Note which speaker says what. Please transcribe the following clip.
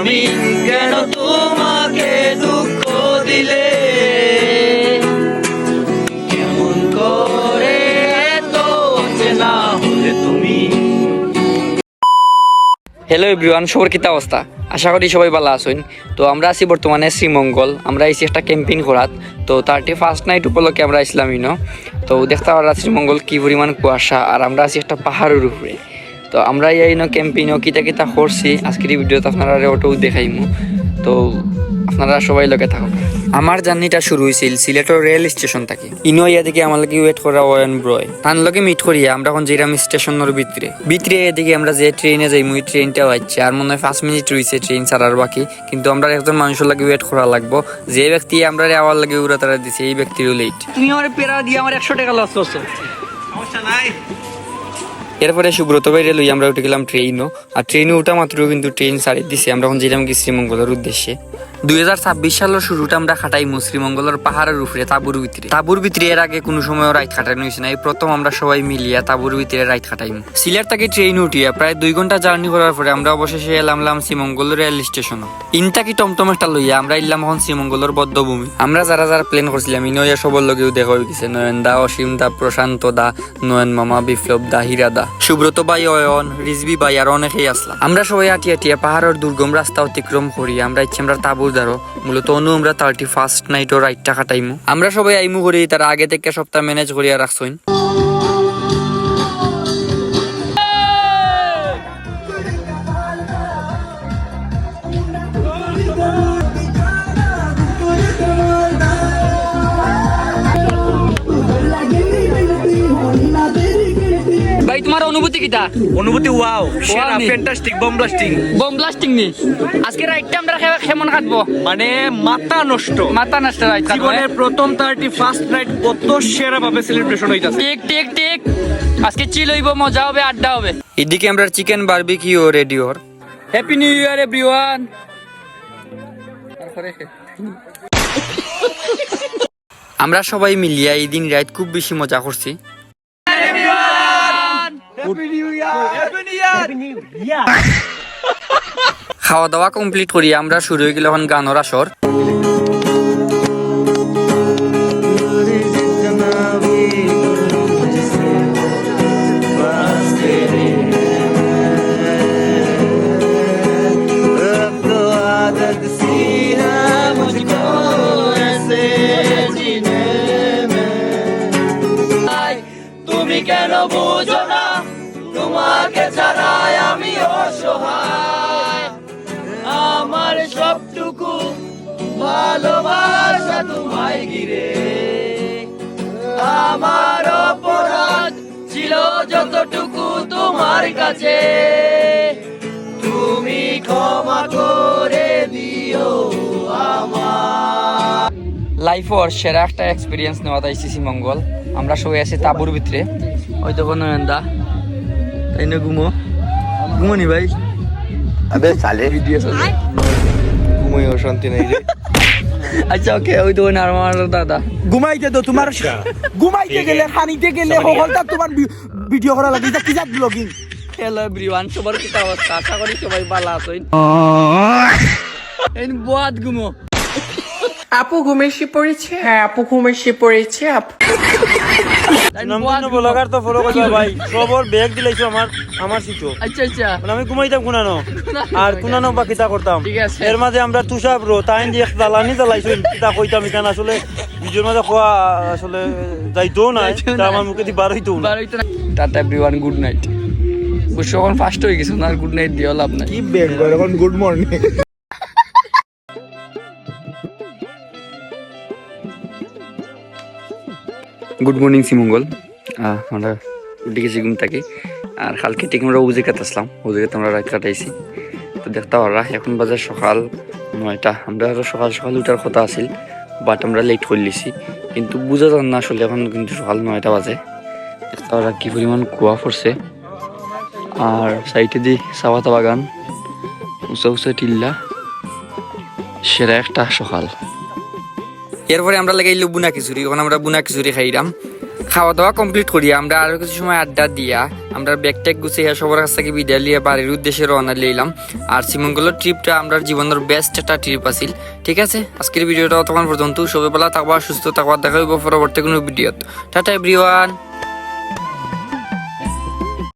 Speaker 1: আমি কেন তোমাকে দুঃখ দিলে, কেমন করে তো চেনা হলে তুমি।
Speaker 2: হ্যালো এভরিওয়ান, সবার কিতা অবস্থা? আশা করি সবাই ভালো আছেন। তো আমরা আছি বর্তমানে শ্রীমঙ্গল। আমরা আইছি একটা ক্যাম্পিং করাত। তো 31st নাইট উপলক্ষে আমরা আসলাম তো দেখতে পারা শ্রীমঙ্গল কি পরিমাণ কুয়াশা, আর আমরা আছি একটা পাহাড়ের উপরে। তো আমরা এই ক্যাম্পিং কিতা কিতা করছি আজকের এই ভিডিওতে আপনারা ওটাও দেখাইমু। তো আপনারা সবাই লগে থাকুন। আমার জার্নিটা শুরু হয়েছিল সিলেটের রেল স্টেশন থেকে। ইয়া দিকে আমার লাগে ওয়েট করা ওয়েন ব্রয় তার লগে মিট করিয়া আমরা এখন যেরাম স্টেশনের ভিতরে এদিকে আমরা যে ট্রেনে যাই মুই ট্রেনটাও আসছে, আর মনে হয় 5 মিনিট রয়েছে ট্রেন ছাড়ার বাকি। কিন্তু আমরা একজন মানুষের লাগে ওয়েট করা লাগবো। যে ব্যক্তি আমরা আওয়ার লাগে উড়া তারা দিছে এই ব্যক্তিরও লেট। তুমি আমার পেরা দিয়ে আমার 100 টাকা লস করছো, সমস্যা নাই। এরপরে সুব্রত বাইরে লই আমরা উঠে গেলাম ট্রেনও, আর ট্রেনে উঠা মাত্র কিন্তু ট্রেন ছাড়ি দিছে। আমরা এখন যেলাম কি শ্রীমঙ্গলের উদ্দেশ্যে। 2026 সালের শুরুটা আমরা খাটাইমু শ্রীমঙ্গলের পাহাড়ের উপরে তাবুর ভিতরে এর আগে কোনো সময় রাইড খাটানো হয়েছে না। এই প্রথম আমরা সবাই মিলিয়া তাবুর ভিতরে রাইড খাটাইমু। সিলেট থেকে ট্রেন উঠিয়া প্রায় 2 ঘন্টা জার্নি করার পরে আমরা অবশেষে এলাম শ্রীমঙ্গল রেল স্টেশন। ইনটাকি টমটম একটা লইয়া আমরা এলাম এখন শ্রীমঙ্গলের বদ্ধভূমি। আমরা যারা প্ল্যান করছিলাম ইনইয়া সবার লগেও দেখা হয়ে গেছে। নয়ন দা, অসীম দা, প্রশান্ত দা, নয়ন মামা, বিপ্লব দা, হীরা দা, সুব্রত ভাই, অয়ন, রিজবি ভাই আর অনেকেই আসলাম। আমরা সবাই আটিয়া পাহাড়ের দুর্গম রাস্তা অতিক্রম করি আমরা ইচ্ছে আমরা তাবুর দ্বারো মূলত আমরা 31st নাইটও রাইডটা কাটাইমু। আমরা সবাই আইমু করি তার আগে থেকে সপ্তাহ ম্যানেজ করিয়া রাখছইন। ভাই তোমার অনুভূতি কিটা?
Speaker 1: অনুভূতি ওয়াও, সেরা, ফ্যান্টাস্টিক, বম ব্লাস্টিং
Speaker 2: নি। আজকে রাইডটা আমরা কেমন কাটবো?
Speaker 1: মানে মাথা নষ্ট
Speaker 2: রাইড।
Speaker 1: জীবনের প্রথম 31st নাইট কত সেরা ভাবে সেলিব্রেশন হইতাছে।
Speaker 2: ঠিক আজকে চিল হইব, মজা হবে, আড্ডা হবে। এদিকে আমরা চিকেন বারবিকিউ রেডি ওর। Happy new year everyone. আমরা সবাই মিলিয়া এই দিন রাইড খুব বেশি মজা করছি। খাওয়া দাওয়া কমপ্লিট করি আমরা শুরু হয়ে গেল এখন গানের আসর।
Speaker 1: তুমি কেন বুঝো না তোমাকে ছাড়াই আমি অসহায়, আমার সবটুকু ভালোবাসা তোমায় ঘিরে, আমার অপরাধ ছিল যতটুকু তোমার কাছে, তুমি ক্ষমা করে দিও আমার।
Speaker 2: লাইফর সেরা একটা এক্সপিরিয়েন্স নেওয়া যাইছি শ্রীমঙ্গল। আমরা সবাই আছি তাবুর ভিতরে। ওই তখন নয়নদা তাই না ঘুমো নি ভাই।
Speaker 3: আবে সালে
Speaker 2: ভিডিও চলে
Speaker 3: ঘুমোই শান্তি নাই রে।
Speaker 2: আচ্ছা ওকে, ওই তখন আর আমার দাদা
Speaker 4: ঘুমাইতে তো তোমার ঘুমাইতে গেলে খানিতে গেলে সকলটা তোমার ভিডিও করা লাগে কি জাত ব্লগিং।
Speaker 2: হ্যালো এভরিওয়ান, সবার কি অবস্থা? আশা করি সবাই ভালো আছেন। এই বহুত ঘুমো।
Speaker 5: আপু ঘুমেশি পড়েছে? হ্যাঁ আপু ঘুমেশি পড়েছে।
Speaker 4: ব্লগার তো ফলো করবা ভাই, সবর ব্যাগ দিলাইছো আমার সিটো।
Speaker 2: আচ্ছা
Speaker 4: মানে আমি ঘুমাইতাম কুনানো আর কুনানো বা কিতা করতাম।
Speaker 2: ঠিক আছে।
Speaker 4: এর মাঝে আমরা তুষার ব্রো তাইন দিয়ে জ্বালানি জ্বালাইছো কিতা কইতাম এখানে আসলে ভিডিওর মাঝে খোয়া আসলে যাইতো না, আমার মুখে দিয়ে বার হইতো না।
Speaker 2: Tata everyone, good night. বুঝছো এখন ফার্স্ট হয়ে গেছে না, গুড নাইট দিও লাভ নাই।
Speaker 4: কি ব্যাগ এখন good morning.
Speaker 2: Good morning Sreemangal. আমরা উঠে গেছি ঘুম থেকে, আর কালকে ঠিক আমরা উজিকাত আসলাম। উজিকাতে আমরা রাত কাটাইছি। তো দেখতে পারা এখন বাজে সকাল 9টা। আমরা আরো সকাল উঠার কথা আছিল, বাট আমরা লেট করে লিছি। কিন্তু বুঝা যান না আসলে এখন কিন্তু সকাল 9টা বাজে। দেখতে পারা কি পরিমাণ কুয়া পড়ছে, আর সাইডে দি চাপাতা বাগান, উঁচা টিল্লা, সেরা একটা সকাল। এরপরে আমরা লাগাইলো বুনা খিচুড়ি। এখন আমরা বুনা খিচুড়ি খাইলাম। খাওয়া দাওয়া কমপ্লিট করি আমরা আরো কিছু সময় আড্ডা দিয়া আমরা ব্যাগ ট্যাগ গুছিয়ে সবার কাছ থেকে বিদায় লিয়ে বাড়ির উদ্দেশ্যে রওনা লইলাম। আর শ্রীমঙ্গলের ট্রিপটা আমরা জীবনের বেস্ট একটা ট্রিপ আছিল। ঠিক আছে, আজকের ভিডিওটা তখন পর্যন্ত সবাই ভালো থাকবা, সুস্থ থাকবা, দেখা হইব পরবর্তী কোনো ভিডিওত। Tata everyone.